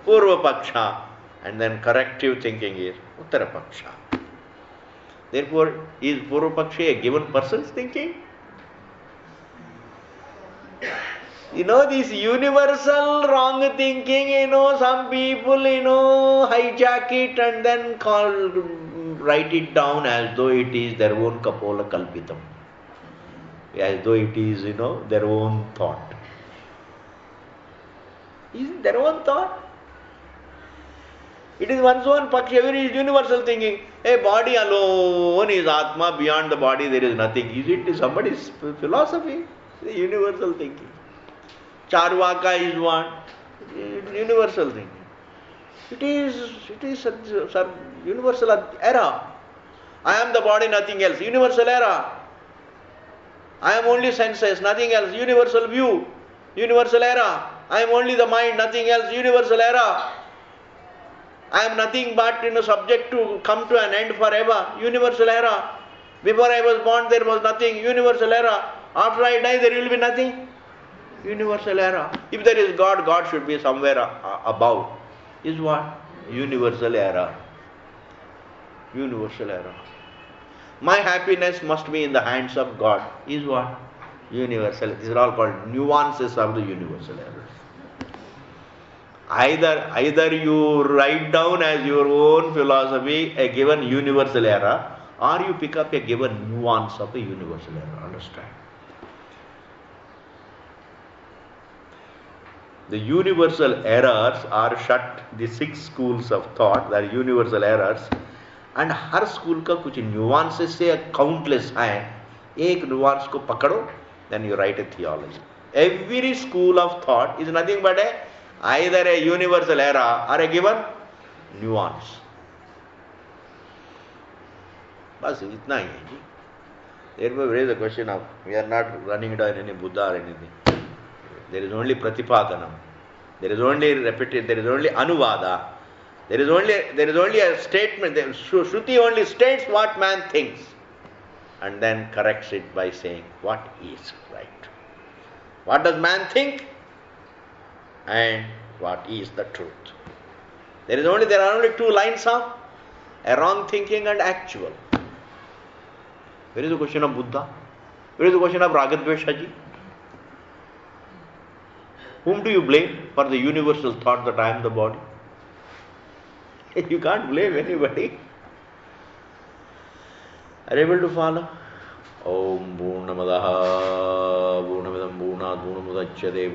Purva Paksha, and then corrective thinking is Uttara Paksha. Therefore, is Purva Paksha a given person's thinking? This universal wrong thinking, some people, hijack it and then write it down as though it is their own Kapola Kalpitam. As though it is, their own thought. Is it their own thought? It is one's own Paksha. Every is universal thinking. A body alone is Atma. Beyond the body there is nothing. Is it somebody's philosophy? It's universal thinking. Charvaka is what? Universal thinking. It is universal error. I am the body, nothing else. Universal error. I am only senses, nothing else. Universal view. Universal error. I am only the mind, nothing else. Universal error. I am nothing but subject to come to an end forever. Universal error. Before I was born there was nothing. Universal error. After I die there will be nothing. Universal error. If there is God, God should be somewhere above. Is what? Universal error. Universal error. My happiness must be in the hands of God. Is what? Universal. These are all called nuances of the universal errors. Either you write down as your own philosophy a given universal error, or you pick up a given nuance of a universal error. Understand? The universal errors are shut, the 6 schools of thought, that are universal errors, and her school का कुछ nuances से countless हैं. एक nuance को पकड़ो, then you write a theology. Every school of thought is nothing but either a universal error or a given nuance. बस इतना ही है जी. Therefore, there is a question of, we are not running down any Buddha or anything. There is only Pratipadanam. There is only repetition. There is only Anuvada. There is only a statement. Shruti only states what man thinks. and then corrects it by saying what is right. What does man think and what is the truth? There are only two lines of a wrong thinking and actual. Where is the question of Buddha? Where is the question of Ragadveshaji? Whom do you blame for the universal thought that I am the body? You can't blame anybody. Are you able to follow? Om Purnamadaha Purnamidam Purnat Purnamudachyate